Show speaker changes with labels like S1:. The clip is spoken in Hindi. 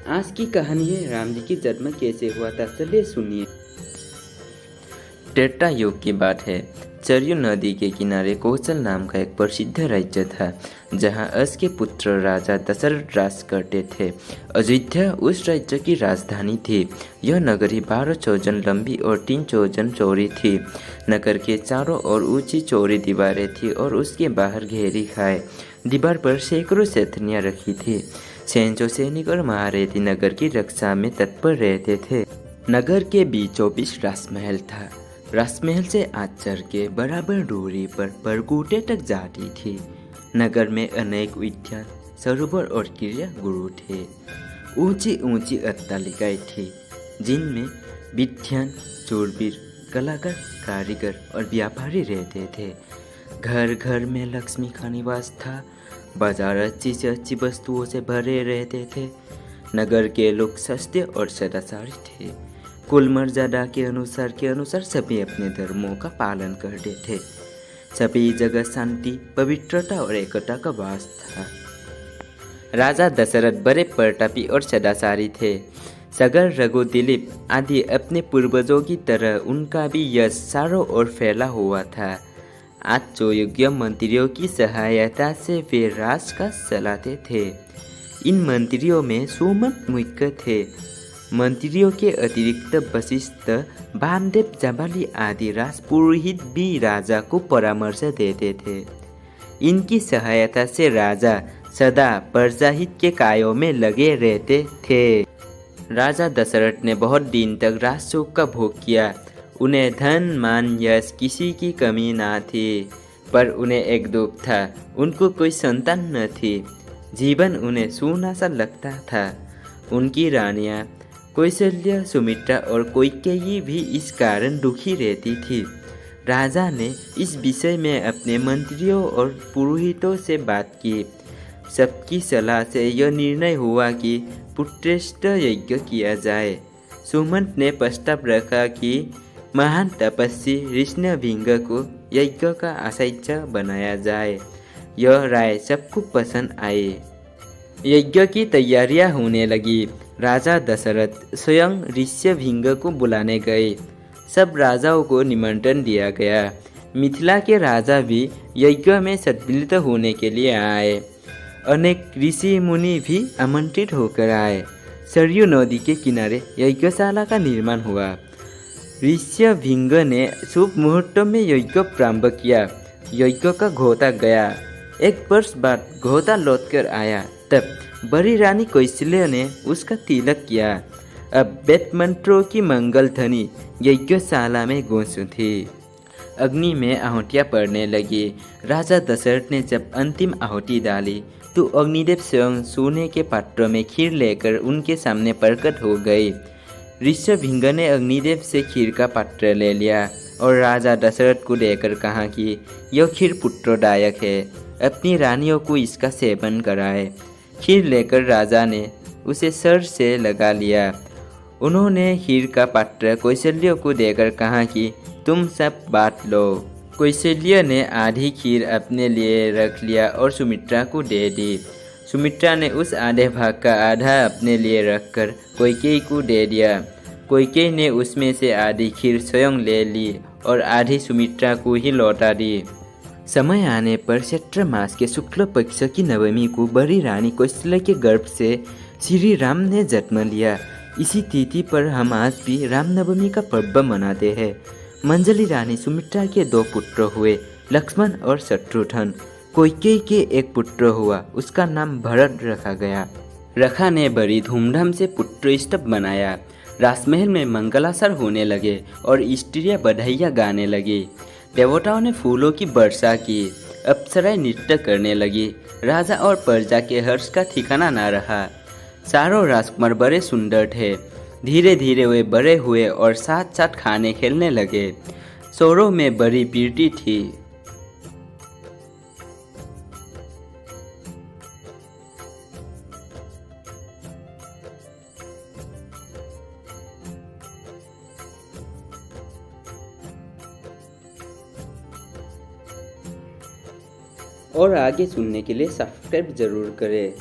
S1: आज की कहानी है राम जी की जन्म कैसे हुआ था, चलिए सुनिए। त्रेता युग की बात है। सरयू नदी के किनारे कौशल नाम का एक प्रसिद्ध राज्य था, जहां अस के पुत्र राजा दशरथ राज करते थे। अयोध्या उस राज्य की राजधानी थी। यह नगरी 12 योजन लंबी और 3 योजन चौड़ी थी। नगर के चारों ओर ऊंची चौड़ी दीवारें थी और उसके बाहर गहरी खाई। दीवार पर सैकड़ों सेनानियां रखी थी। सैनिक और महारथी नगर की रक्षा में तत्पर रहते थे। नगर के बीचों बीच राजमहल था। राजमहल से आचर के बराबर दूरी पर परकोटे तक जाती थी। नगर में अनेक उद्यान, सरोवर और क्रीड़ा गुरु थे। ऊंची ऊंची अट्टालिकाएं थी, जिनमें विद्वान, शूरवीर, कलाकार, कारीगर और व्यापारी रहते थे। घर घर में लक्ष्मी का निवास था। बाजार अच्छी से अच्छी वस्तुओं से भरे रहते थे। नगर के लोग सस्ते और सदाचारी थे। कुल मर्यादा के अनुसार सभी अपने धर्मों का पालन करते थे। सभी जगह शांति, पवित्रता और एकता का वास था। राजा दशरथ बड़े प्रतापी और सदाचारी थे। सगर, रघु, दिलीप आदि अपने पूर्वजों की तरह उनका भी यश चारों ओर फैला हुआ था। आज जो योग्य मंत्रियों की सहायता से वे राज का चलाते थे। इन मंत्रियों में सुमंत मुख्य थे। मंत्रियों के अतिरिक्त वशिष्ठ, वामदेव, जाबाली आदि राजपुरोहित भी राजा को परामर्श देते थे। इनकी सहायता से राजा सदा प्रजाहित के कार्यों में लगे रहते थे। राजा दशरथ ने बहुत दिन तक राजसुख का भोग किया। उन्हें धन, मान, यश किसी की कमी ना थी। पर उन्हें एक दुख था, उनको कोई संतान न थी। जीवन उन्हें सूना सा लगता था। उनकी रानियां कौशल्या, सुमित्रा और कैकेयी भी इस कारण दुखी रहती थी। राजा ने इस विषय में अपने मंत्रियों और पुरोहितों से बात की। सबकी सलाह से यह निर्णय हुआ कि पुत्रेष्ठ यज्ञ किया जाए। सुमंत ने प्रस्ताव रखा कि महान तपस्वी ऋष्णभिंग को यज्ञ का आचार्य बनाया जाए। यह राय सबको पसंद आई। यज्ञ की तैयारियां होने लगी। राजा दशरथ स्वयं ऋष्णभिंग को बुलाने गए। सब राजाओं को निमंत्रण दिया गया। मिथिला के राजा भी यज्ञ में सम्मिलित होने के लिए आए। अनेक ऋषि मुनि भी आमंत्रित होकर आए। सरयू नदी के किनारे यज्ञशाला का निर्माण हुआ। ऋष्णभिंग ने शुभ मुहूर्त में यज्ञ प्रारंभ किया। यज्ञ का घोता गया। 1 वर्ष बाद घोता लौटकर आया। तब बड़ी रानी कौशल्या ने उसका तिलक किया। अब वेद मंत्रों की मंगल ध्वनि यज्ञशाला में गूंज थी। अग्नि में आहुतियां पड़ने लगी। राजा दशरथ ने जब अंतिम आहुति डाली तो अग्निदेव स्वयं सोने के पात्र में खीर लेकर उनके सामने प्रकट हो गए। ऋष्णभिंग ने अग्निदेव से खीर का पात्र ले लिया और राजा दशरथ को देकर कहा कि यह खीर पुत्रदायक है, अपनी रानियों को इसका सेवन कराए। खीर लेकर राजा ने उसे सर से लगा लिया। उन्होंने खीर का पात्र कौशल्या को देकर कहा कि तुम सब बांट लो। कौशल्या ने आधी खीर अपने लिए रख लिया और सुमित्रा को दे दी। सुमित्रा ने उस आधे भाग का आधा अपने लिए रखकर कैकेयी को दे दिया। कैकेयी ने उसमें से आधी खीर स्वयं ले ली और आधी सुमित्रा को ही लौटा दी। समय आने पर चैत्र मास के शुक्ल पक्ष की नवमी को बड़ी रानी कौशल्या के गर्भ से श्री राम ने जन्म लिया। इसी तिथि पर हम आज भी रामनवमी का पर्व मनाते हैं। मंजली रानी सुमित्रा के 2 पुत्र हुए, लक्ष्मण और शत्रुघ्न। कैकेयी के एक पुत्र हुआ, उसका नाम भरत रखा गया। रखा ने बड़ी धूमधाम से पुत्र स्तव बनाया। राजमहल में मंगलाचर होने लगे और स्त्रियां बधाइयां गाने लगी। देवताओं ने फूलों की वर्षा की। अप्सराएं नृत्य करने लगी। राजा और प्रजा के हर्ष का ठिकाना न रहा। चारों राजकुमार बड़े सुंदर थे। धीरे धीरे वे बड़े हुए और साथ साथ खाने खेलने लगे। शौरों में बड़ी वीरता थी। और आगे सुनने के लिए सब्सक्राइब जरूर करें।